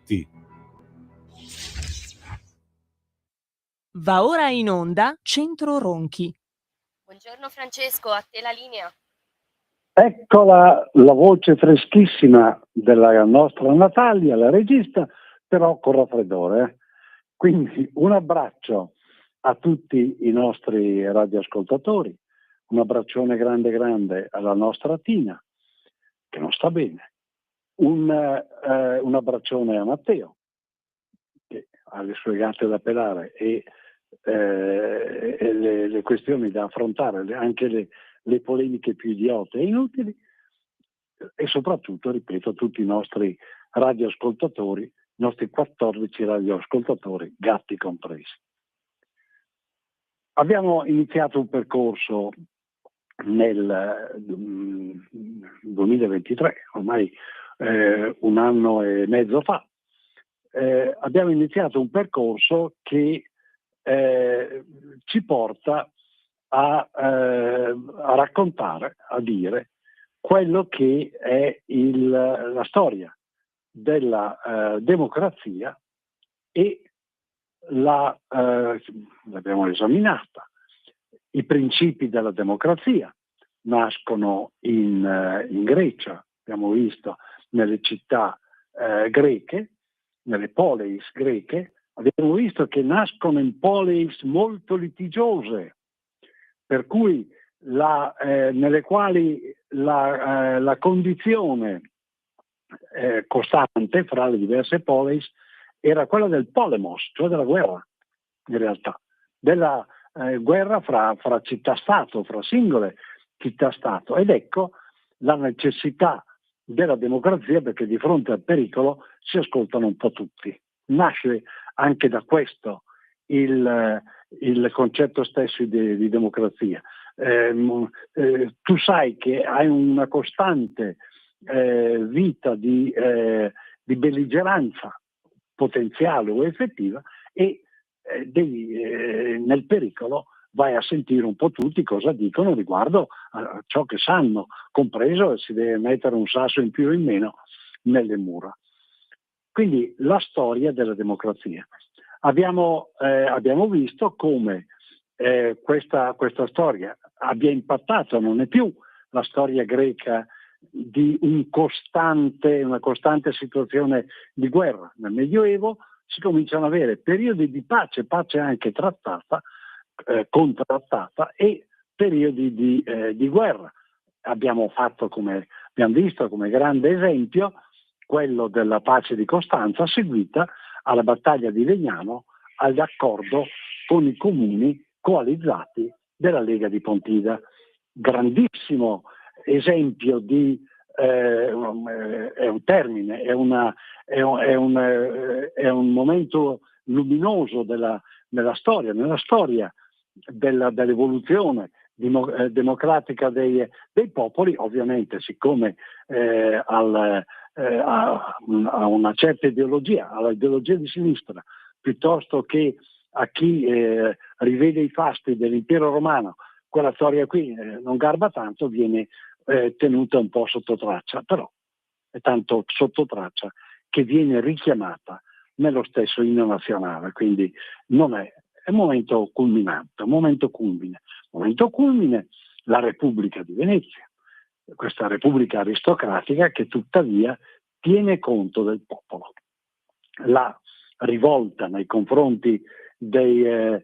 tutti. Va ora in onda Centro Ronchi. Buongiorno Francesco, a te la linea. Eccola la voce freschissima della nostra Natalia, la regista, però con raffreddore. Quindi un abbraccio a tutti i nostri radioascoltatori, un abbraccione grande grande alla nostra Tina, che non sta bene, un abbraccione a Matteo, che ha le sue gatte da pelare e le questioni da affrontare, anche le polemiche più idiote e inutili, e soprattutto, ripeto, a tutti i nostri radioascoltatori, i nostri 14 radioascoltatori, gatti compresi. Abbiamo iniziato un percorso nel 2023, ormai un anno e mezzo fa. Abbiamo iniziato un percorso che ci porta a raccontare, a dire quello che è la storia della democrazia e l'abbiamo esaminata. I principi della democrazia nascono in Grecia, abbiamo visto nelle città greche, nelle poleis greche, abbiamo visto che nascono in poleis molto litigiose, per cui nelle quali la condizione costante fra le diverse poleis era quella del polemos, cioè della guerra, in realtà, della guerra fra città-stato, fra singole città-stato. Ed ecco la necessità della democrazia, perché di fronte al pericolo si ascoltano un po' tutti. Nasce anche da questo il concetto stesso di democrazia. Tu sai che hai una costante vita di belligeranza potenziale o effettiva e nel pericolo vai a sentire un po' tutti cosa dicono riguardo a ciò che sanno, compreso si deve mettere un sasso in più o in meno nelle mura. Quindi la storia della democrazia. Abbiamo visto come questa storia abbia impattato, non è più la storia greca di una costante situazione di guerra. Nel Medioevo si cominciano ad avere periodi di pace anche trattata, contrattata, e periodi di guerra. Abbiamo visto come grande esempio quello della pace di Costanza, seguita alla battaglia di Legnano, all'accordo con i comuni coalizzati della Lega di Pontida. Grandissimo esempio è un termine, è un momento luminoso nella storia dell'evoluzione democratica dei popoli. Ovviamente, siccome a una certa ideologia, all'ideologia di sinistra, piuttosto che a chi rivede i fasti dell'impero romano, quella storia qui non garba tanto, viene tenuta un po' sotto traccia, però è tanto sotto traccia che viene richiamata nello stesso inno nazionale, quindi non è un momento culminante, un momento culmine la Repubblica di Venezia, questa Repubblica aristocratica che tuttavia tiene conto del popolo. La rivolta nei confronti del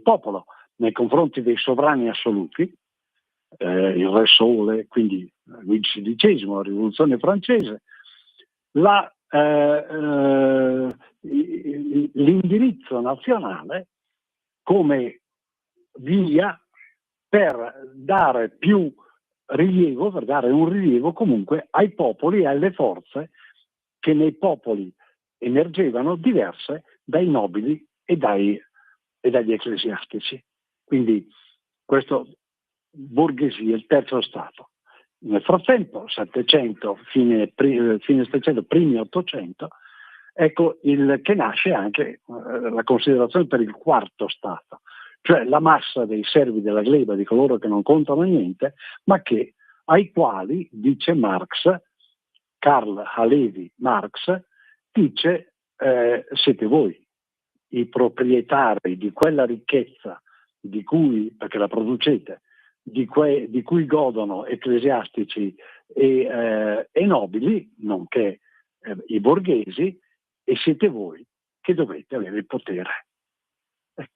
popolo, nei confronti dei sovrani assoluti, il Re Sole, quindi Luigi XVI, la Rivoluzione francese, l'indirizzo nazionale come via per dare più rilievo, per dare un rilievo comunque ai popoli e alle forze che nei popoli emergevano diverse dai nobili e dagli ecclesiastici. Quindi questo borghesia, il terzo Stato. Nel frattempo, fine 700, primi 800, ecco che nasce anche la considerazione per il quarto Stato, cioè la massa dei servi della gleba, di coloro che non contano niente, ma ai quali, dice Marx, Karl Halevi Marx, dice siete voi i proprietari di quella ricchezza di cui, perché la producete, di cui godono ecclesiastici e nobili, nonché i borghesi, e siete voi che dovete avere il potere.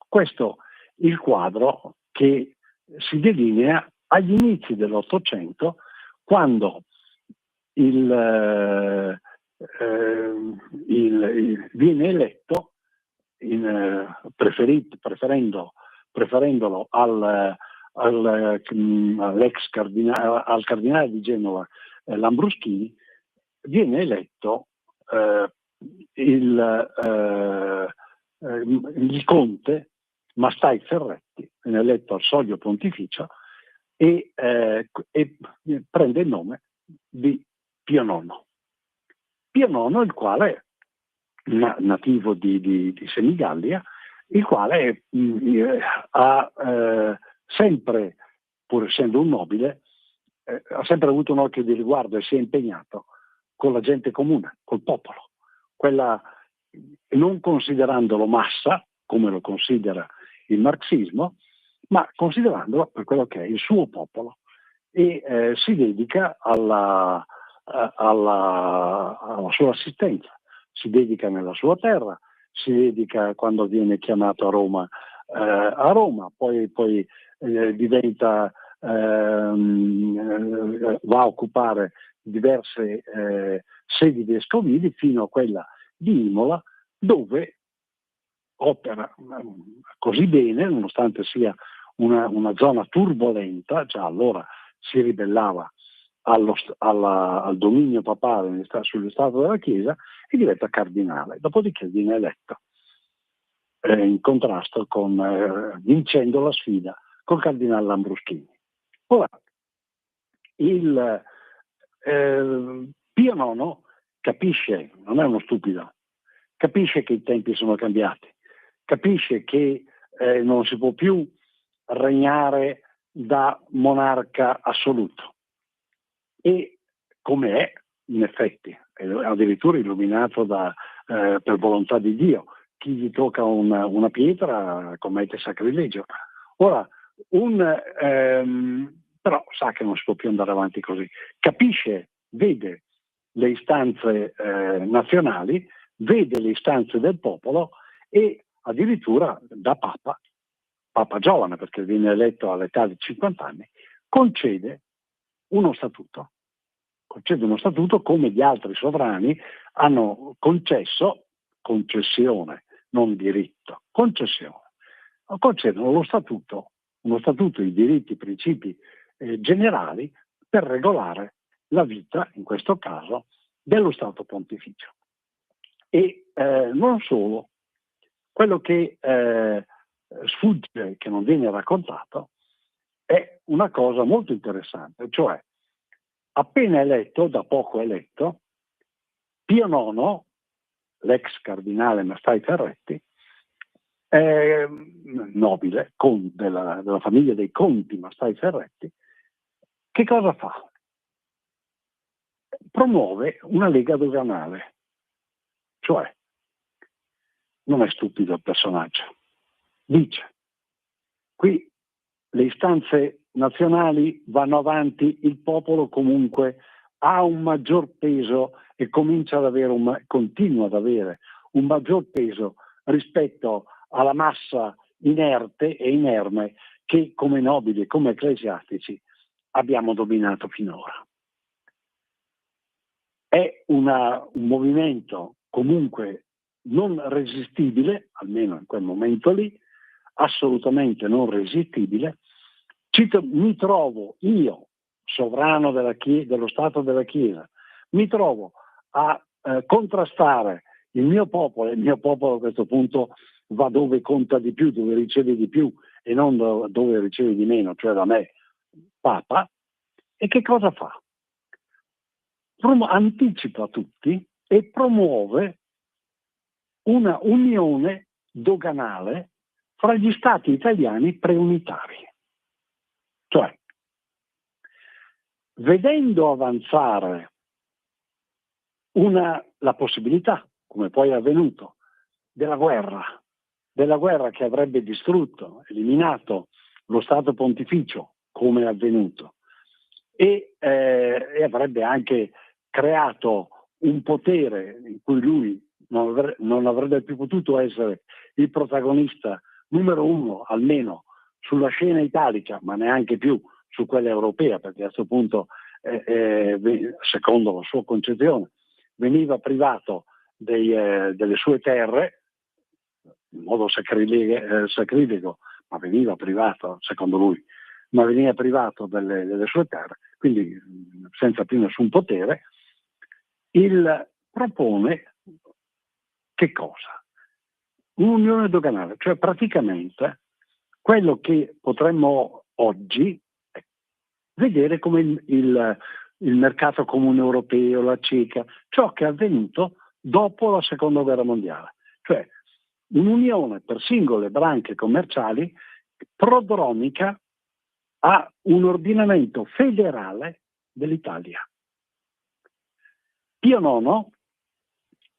Questo è il quadro che si delinea agli inizi dell'Ottocento, quando viene eletto, preferendolo al cardinale di Genova Lambruschini, viene eletto il conte Mastai Ferretti, viene eletto al soglio pontificio e prende il nome di Pio IX. Pio IX, il quale nativo di Senigallia, il quale ha sempre, pur essendo un nobile, ha sempre avuto un occhio di riguardo e si è impegnato con la gente comune, col popolo, non considerandolo massa, come lo considera il marxismo, ma considerandolo per quello che è il suo popolo, e si dedica alla sua assistenza, si dedica nella sua terra, si dedica quando viene chiamato a Roma, poi diventa, va a occupare diverse sedi vescovili fino a quella di Imola, dove opera così bene, nonostante sia una zona turbolenta. Già allora si ribellava al dominio papale sullo Stato della Chiesa, e diventa cardinale. Dopodiché viene eletto in contrasto vincendo la sfida col cardinale Lambruschini. Ora, Pio IX capisce, non è uno stupido, capisce che i tempi sono cambiati, capisce che non si può più regnare da monarca assoluto, e come è, in effetti, addirittura illuminato per volontà di Dio, chi gli tocca una pietra commette sacrilegio. Ora, però sa che non si può più andare avanti così, capisce, vede le istanze nazionali, vede le istanze del popolo, e addirittura da Papa giovane, perché viene eletto all'età di 50 anni, concede uno statuto come gli altri sovrani hanno concessione, non diritto, concessione. Concedono uno statuto di diritti, principi generali per regolare la vita, in questo caso, dello Stato Pontificio. E non solo, quello che sfugge, che non viene raccontato, è una cosa molto interessante, cioè appena eletto, da poco eletto, Pio IX, l'ex cardinale Mastai Ferretti, nobile della famiglia dei conti Mastai Ferretti, che cosa fa? Promuove una lega doganale, cioè non è stupido il personaggio, dice: qui le istanze nazionali vanno avanti, il popolo comunque ha un maggior peso e continua ad avere un maggior peso rispetto alla massa inerte e inerme che come nobili e come ecclesiastici abbiamo dominato finora. È un movimento comunque non resistibile, almeno in quel momento lì, assolutamente non resistibile. Mi trovo io, sovrano dello Stato della Chiesa, mi trovo a contrastare il mio popolo, e il mio popolo a questo punto va dove conta di più, dove riceve di più e non dove riceve di meno, cioè da me, Papa. E che cosa fa? Anticipa tutti e promuove una unione doganale fra gli stati italiani preunitari. Cioè, vedendo avanzare la possibilità, come poi è avvenuto, della guerra che avrebbe distrutto, eliminato lo Stato pontificio, come è avvenuto, e avrebbe anche creato un potere in cui lui non avrebbe più potuto essere il protagonista numero uno, almeno sulla scena italica, ma neanche più su quella europea, perché a questo punto, secondo la sua concezione, veniva privato delle sue terre in modo sacrilegico, ma veniva privato, secondo lui, ma veniva privato delle sue terre, quindi senza più nessun potere. Propone che cosa? Un'unione doganale, cioè praticamente quello che potremmo oggi vedere come il mercato comune europeo, la CECA, ciò che è avvenuto dopo la seconda guerra mondiale, cioè un'unione per singole branche commerciali prodromica a un ordinamento federale dell'Italia. Pio IX,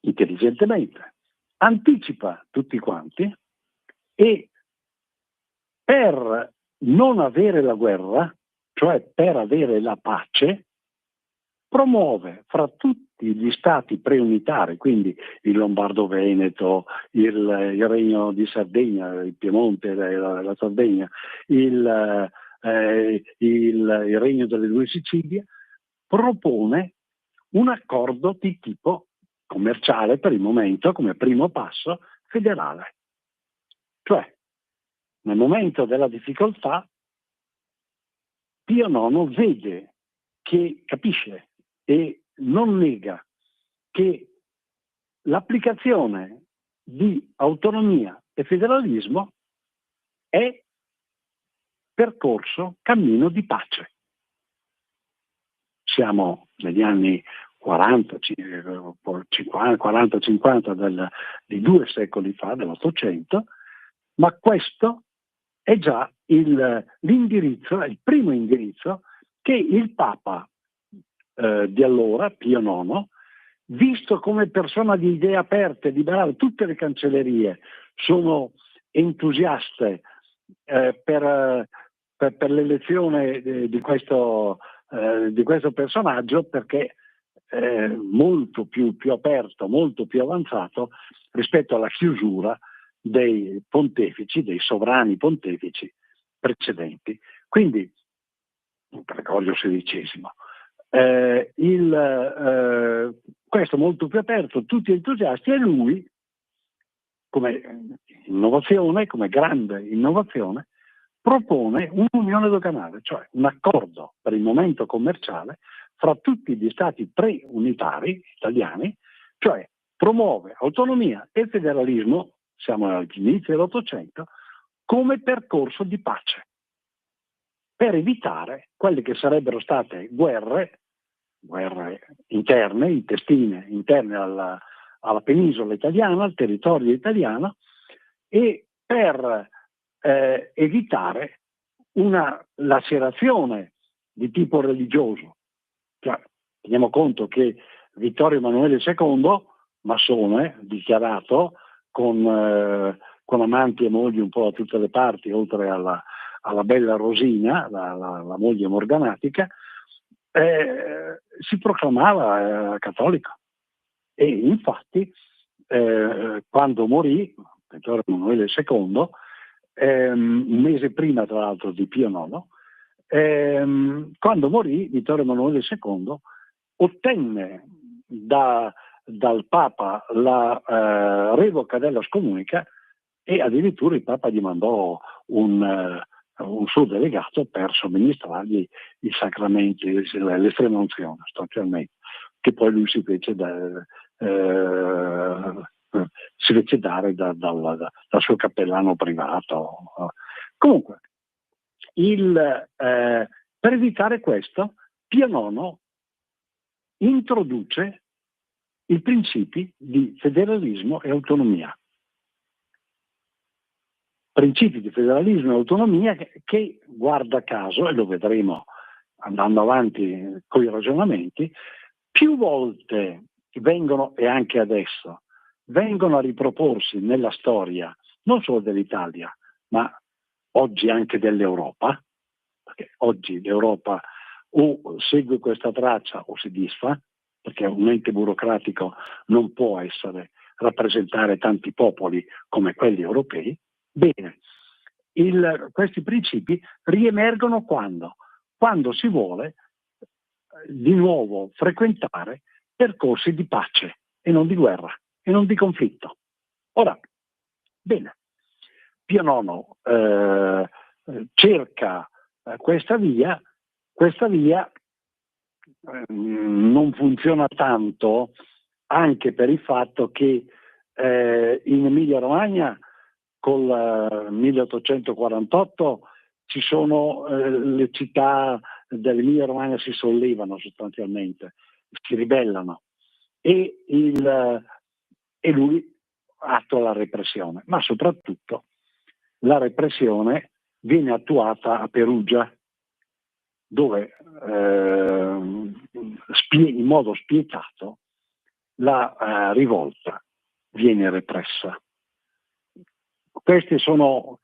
intelligentemente, anticipa tutti quanti e per non avere la guerra, cioè per avere la pace, promuove fra tutti gli stati preunitari, quindi il Lombardo-Veneto, il Regno di Sardegna, il Piemonte, la Sardegna, il Regno delle Due Sicilie, propone un accordo di tipo commerciale per il momento, come primo passo, federale. Cioè, nel momento della difficoltà, Pio IX vede che capisce e non nega che l'applicazione di autonomia e federalismo è percorso cammino di pace. Siamo negli anni 40-50 di 2 secoli fa, dell'Ottocento, ma questo è già l'indirizzo, il primo indirizzo che il Papa di allora, Pio IX, visto come persona di idee aperte, liberale, tutte le cancellerie sono entusiaste per l'elezione di questo personaggio, perché molto più aperto, molto più avanzato rispetto alla chiusura dei pontefici, dei sovrani pontefici precedenti. Quindi Gregorio XVI. Questo molto più aperto, tutti entusiasti, e lui, come innovazione, come grande innovazione, propone un'unione doganale, cioè un accordo per il momento commerciale fra tutti gli stati preunitari italiani, cioè promuove autonomia e federalismo, siamo all'inizio dell'Ottocento, come percorso di pace, per evitare quelle che sarebbero state guerre interne, interne alla penisola italiana, al territorio italiano, e per evitare una lacerazione di tipo religioso. Cioè, teniamo conto che Vittorio Emanuele II, massone, dichiarato, con amanti e mogli un po' da tutte le parti, oltre alla bella Rosina, la moglie morganatica, si proclamava cattolico. E infatti quando morì Vittorio Emanuele II, un mese prima tra l'altro di Pio IX, quando morì Vittorio Emanuele II ottenne dal Papa la revoca della scomunica, e addirittura il Papa gli mandò un suo delegato per somministrargli i sacramenti, l'estrema unzione sostanzialmente, che poi lui si fece dare dal suo cappellano privato. Comunque, per evitare questo, Pio IX introduce i principi di federalismo e autonomia. Principi di federalismo e autonomia che, guarda caso, e lo vedremo andando avanti con i ragionamenti, più volte vengono, e anche adesso, vengono a riproporsi nella storia, non solo dell'Italia, ma oggi anche dell'Europa, perché oggi l'Europa o segue questa traccia o si disfa, perché un ente burocratico non può rappresentare tanti popoli come quelli europei. Bene, questi principi riemergono quando si vuole di nuovo frequentare percorsi di pace e non di guerra e non di conflitto. Ora, bene, Pio IX cerca questa via non funziona tanto anche per il fatto che in Emilia-Romagna col 1848 ci sono le città dell'Emilia-Romagna si sollevano sostanzialmente, si ribellano e lui attua la repressione, ma soprattutto la repressione viene attuata a Perugia, dove in modo spietato la rivolta viene repressa. Queste sono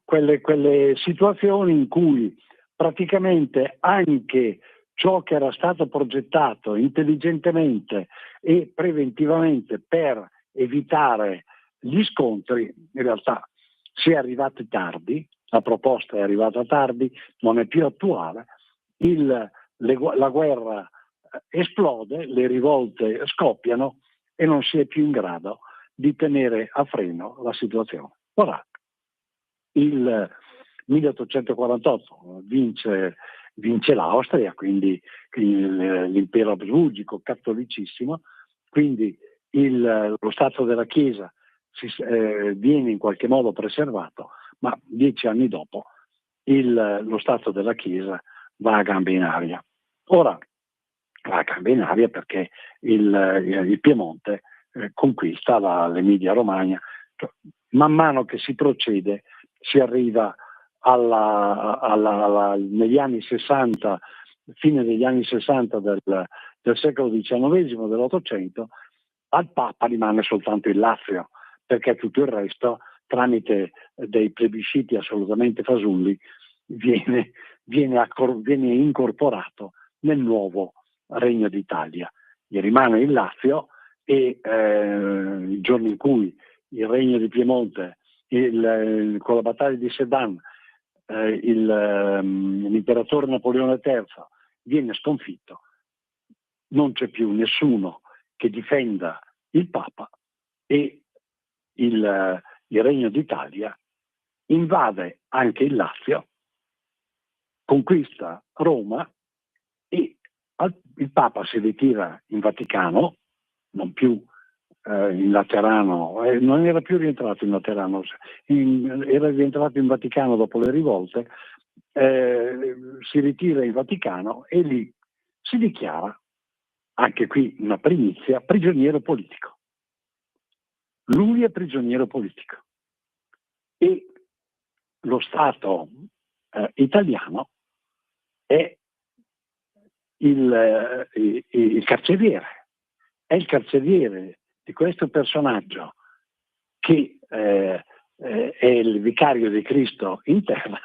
quelle situazioni in cui praticamente anche ciò che era stato progettato intelligentemente e preventivamente per evitare gli scontri, in realtà si è arrivati tardi, la proposta è arrivata tardi, non è più attuale, la guerra esplode, le rivolte scoppiano e non si è più in grado di tenere a freno la situazione. Ora, il 1848 vince l'Austria, quindi l'impero asburgico cattolicissimo, quindi lo Stato della Chiesa viene in qualche modo preservato, ma 10 anni dopo lo Stato della Chiesa va a gambe in aria. Ora va a gambe in aria perché il Piemonte conquista l'Emilia-Romagna. Man mano che si procede si arriva negli anni 60, fine degli anni 60 del secolo XIX, dell'Ottocento, al Papa rimane soltanto il Lazio, perché tutto il resto, tramite dei plebisciti assolutamente fasulli, viene incorporato nel nuovo Regno d'Italia. Gli rimane il Lazio e il giorno in cui il Regno di Piemonte, con la battaglia di Sedan, l'imperatore Napoleone III viene sconfitto, non c'è più nessuno che difenda il Papa e il Regno d'Italia invade anche il Lazio, conquista Roma e il Papa si ritira in Vaticano, non più in Laterano, non era più rientrato in Laterano, era rientrato in Vaticano dopo le rivolte, si ritira in Vaticano e lì si dichiara, anche qui una primizia, prigioniero politico. Lui è prigioniero politico e lo Stato italiano è il carceriere, è il carceriere di questo personaggio che è il vicario di Cristo in terra,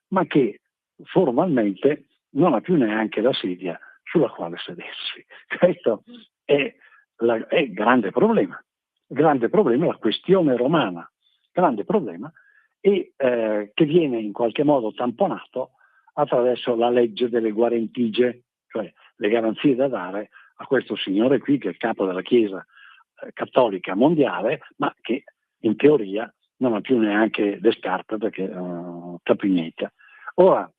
ma che formalmente non ha più neanche la sedia sulla quale sedersi. Questo è il grande problema, la questione romana, grande problema, e che viene in qualche modo tamponato attraverso la legge delle guarentigie, cioè le garanzie da dare a questo signore qui che è il capo della Chiesa cattolica mondiale, ma che in teoria non ha più neanche le scarpe perché capignetta. Ora,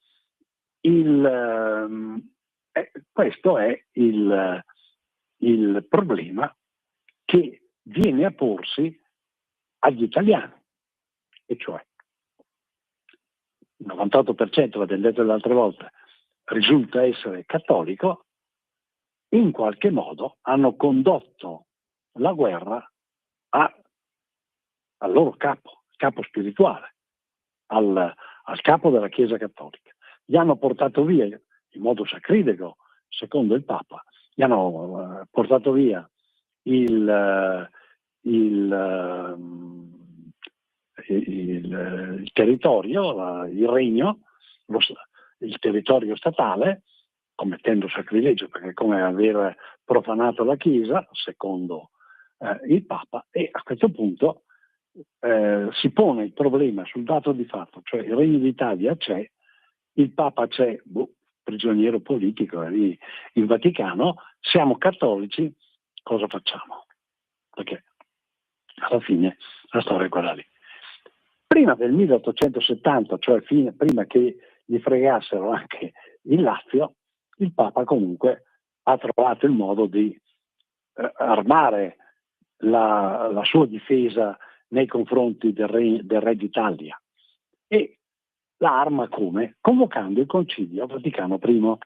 questo è il problema che viene a porsi agli italiani, e cioè il 98%, l'abbiamo detto le altre volte, risulta essere cattolico, in qualche modo hanno condotto la guerra al loro capo spirituale, al capo della Chiesa cattolica. Gli hanno portato via, in modo sacrilego, secondo il Papa, gli hanno portato via il, il, il territorio, il regno, il territorio statale, commettendo sacrilegio, perché è come aver profanato la Chiesa, secondo il Papa, e a questo punto si pone il problema sul dato di fatto, cioè il Regno d'Italia c'è, il Papa c'è, prigioniero politico lì in Vaticano, siamo cattolici, cosa facciamo? Perché alla fine la storia è quella lì. Prima del 1870, cioè prima che gli fregassero anche il Lazio, il Papa comunque ha trovato il modo di armare la sua difesa nei confronti del Re d'Italia, e la arma come? Convocando il Concilio Vaticano I.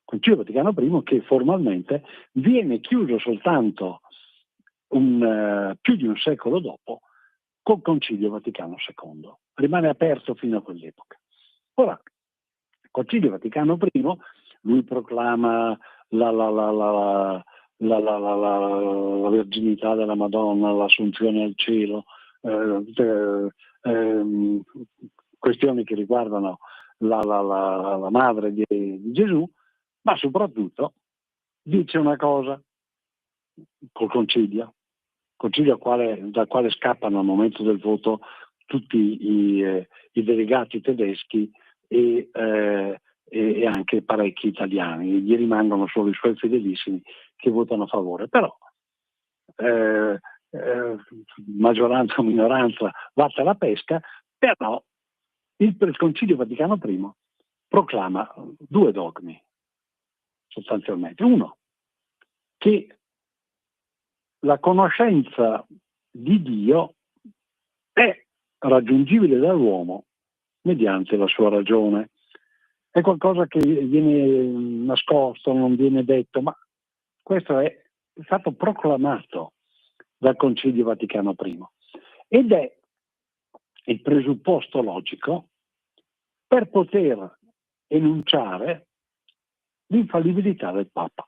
Concilio Vaticano I che formalmente viene chiuso soltanto più di un secolo dopo col Concilio Vaticano II. Rimane aperto fino a quell'epoca. Ora, il Concilio Vaticano I, lui proclama la verginità della Madonna, l'assunzione al cielo, questioni che riguardano la madre di Gesù, ma soprattutto dice una cosa col concilio dal quale scappano al momento del voto tutti i delegati tedeschi e anche parecchi italiani. Gli rimangono solo i suoi fedelissimi che votano a favore. Però maggioranza o minoranza vatta alla pesca, però il Concilio Vaticano I proclama due dogmi sostanzialmente. Uno, che la conoscenza di Dio è raggiungibile dall'uomo mediante la sua ragione. È qualcosa che viene nascosto, non viene detto, ma questo è stato proclamato dal Concilio Vaticano I ed è il presupposto logico per poter enunciare l'infallibilità del Papa.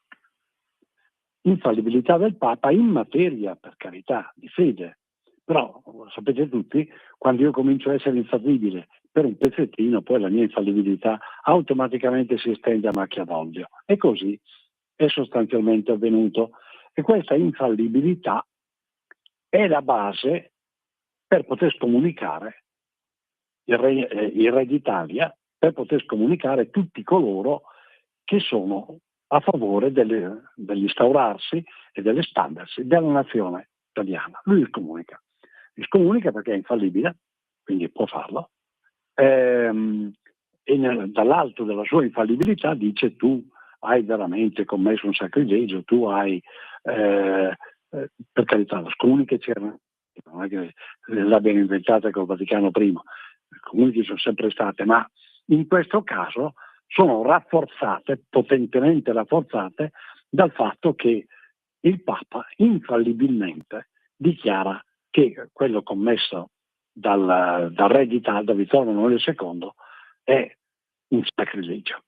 Infallibilità del Papa in materia, per carità, di fede. Però, sapete tutti, quando io comincio a essere infallibile per un pezzettino, poi la mia infallibilità automaticamente si estende a macchia d'olio. E così è sostanzialmente avvenuto. E questa infallibilità è la base per poter scomunicare il Re d'Italia, per poter scomunicare tutti coloro che sono a favore dell'instaurarsi e dell'espandersi della nazione italiana. Lui scomunica perché è infallibile, quindi può farlo, e dall'alto della sua infallibilità dice: tu hai veramente commesso un sacrilegio, tu hai, per carità, la scomunica c'era, non è che l'abbiano inventata col Vaticano I, le comuniche sono sempre state, ma in questo caso sono rafforzate, potentemente rafforzate, dal fatto che il Papa infallibilmente dichiara che quello commesso dal Re d'Italia, da Vittorio Emanuele II, è un sacrilegio,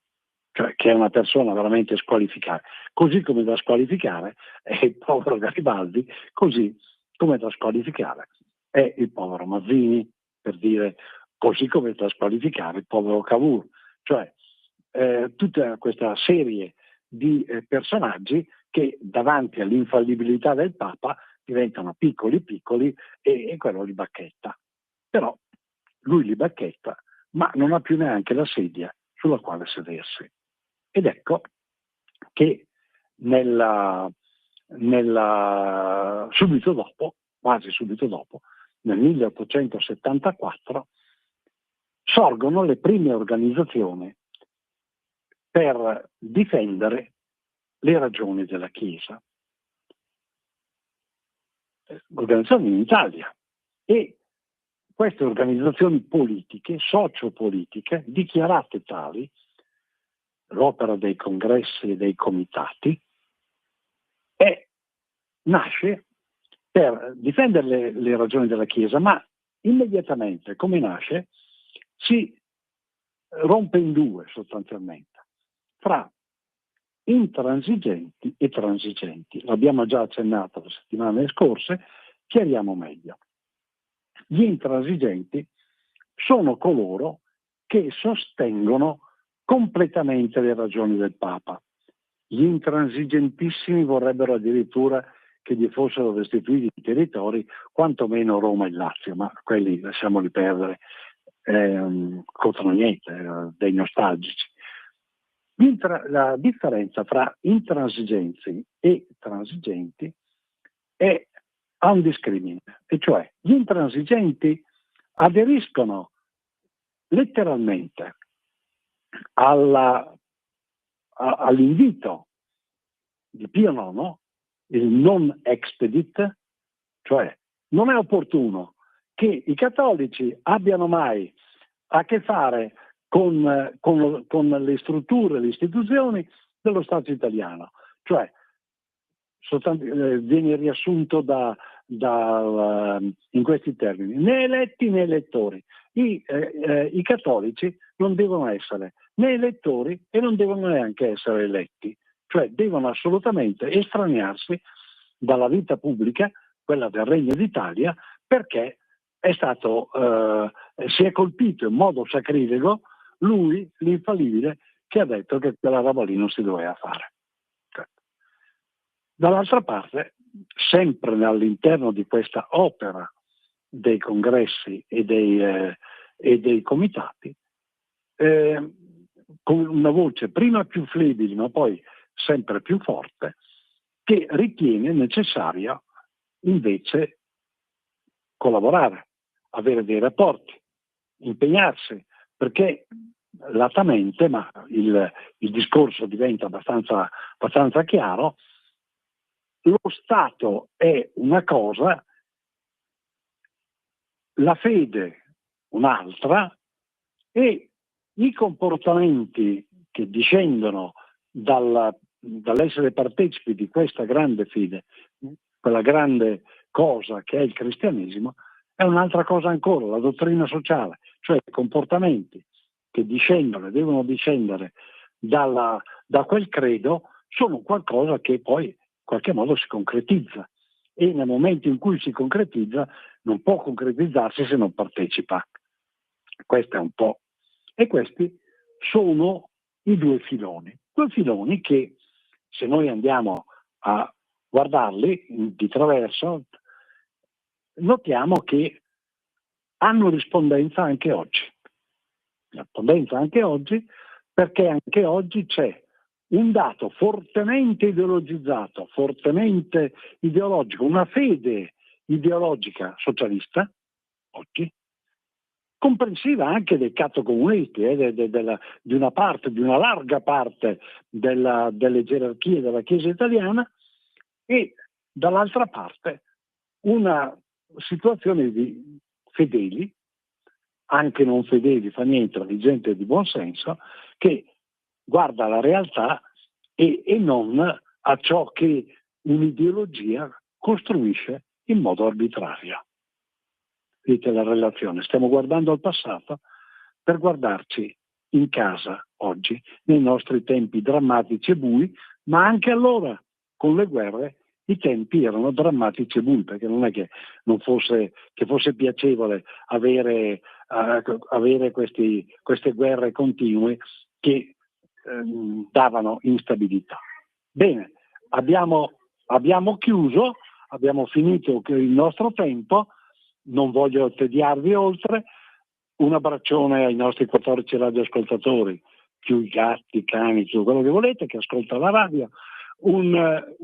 cioè che è una persona veramente squalificata, così come da squalificare è il povero Garibaldi, così come da squalificare è il povero Mazzini, per dire, così come da squalificare il povero Cavour, cioè tutta questa serie di personaggi che davanti all'infallibilità del Papa diventano piccoli e quello li bacchetta. Però lui li bacchetta, ma non ha più neanche la sedia sulla quale sedersi. Ed ecco che subito dopo, quasi subito dopo, nel 1874, sorgono le prime organizzazioni per difendere le ragioni della Chiesa. Organizzazioni in Italia. E queste organizzazioni politiche, sociopolitiche, dichiarate tali, l'opera dei congressi e dei comitati, nasce per difendere le ragioni della Chiesa, ma immediatamente, come nasce, si rompe in due sostanzialmente, fra intransigenti e transigenti. L'abbiamo già accennato le settimane scorse, chiariamo meglio. Gli intransigenti sono coloro che sostengono completamente le ragioni del Papa. Gli intransigentissimi vorrebbero addirittura che gli fossero restituiti i territori, quantomeno Roma e Lazio, ma quelli lasciamoli perdere, costano niente, dei nostalgici. La differenza fra intransigenzi e transigenti ha un discrimine, e cioè gli intransigenti aderiscono letteralmente all'invito di Pio IX, il non expedit, cioè non è opportuno che i cattolici abbiano mai a che fare con le strutture, le istituzioni dello Stato italiano, cioè viene riassunto in questi termini: né eletti né elettori. I cattolici non devono essere né elettori e non devono neanche essere eletti, cioè devono assolutamente estraniarsi dalla vita pubblica, quella del Regno d'Italia, perché si è colpito in modo sacrilego lui, l'infallibile, che ha detto che quella roba lì non si doveva fare. Dall'altra parte, sempre all'interno di questa opera dei congressi e dei comitati, con una voce prima più flebile ma poi sempre più forte, che ritiene necessario invece collaborare, avere dei rapporti, impegnarsi, perché latamente, ma il discorso diventa abbastanza chiaro, lo Stato è una cosa, la fede un'altra, e i comportamenti che discendono dall'essere partecipi di questa grande fede, quella grande cosa che è il cristianesimo, è un'altra cosa ancora, la dottrina sociale, cioè i comportamenti che devono discendere da quel credo, sono qualcosa che poi in qualche modo si concretizza, e nel momento in cui si concretizza non può concretizzarsi se non partecipa. Questo è un po'. E questi sono i due filoni che, se noi andiamo a guardarli di traverso, notiamo che hanno rispondenza anche oggi. Rispondenza anche oggi, perché anche oggi c'è un dato fortemente ideologizzato, fortemente ideologico, una fede ideologica socialista, oggi, comprensiva anche dei cattocomunisti, di una larga parte delle gerarchie della Chiesa italiana, e dall'altra parte una situazione di fedeli, anche non fedeli, fa niente, di gente di buon senso, che guarda la realtà e non a ciò che un'ideologia costruisce in modo arbitrario. Vedete la relazione? Stiamo guardando al passato per guardarci in casa oggi, nei nostri tempi drammatici e bui, ma anche allora con le guerre i tempi erano drammatici e bui, perché non è che fosse piacevole avere queste guerre continue che davano instabilità. Bene, abbiamo chiuso, abbiamo finito il nostro tempo, non voglio tediarvi oltre. Un abbraccione ai nostri 14 radioascoltatori, più i gatti, i cani, tutto quello che volete, che ascolta la radio. Un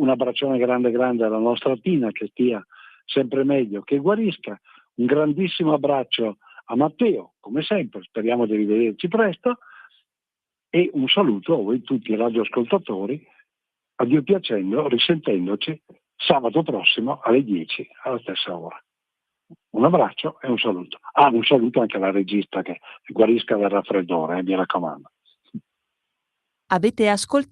abbraccione grande alla nostra Tina, che stia sempre meglio, che guarisca. Un grandissimo abbraccio a Matteo, come sempre, speriamo di rivederci presto, e un saluto a voi tutti i radioascoltatori, a Dio piacendo, risentendoci sabato prossimo alle 10 alla stessa ora. Un abbraccio e un saluto. Un saluto anche alla regista, che guarisca dal raffreddore, mi raccomando. Avete ascoltato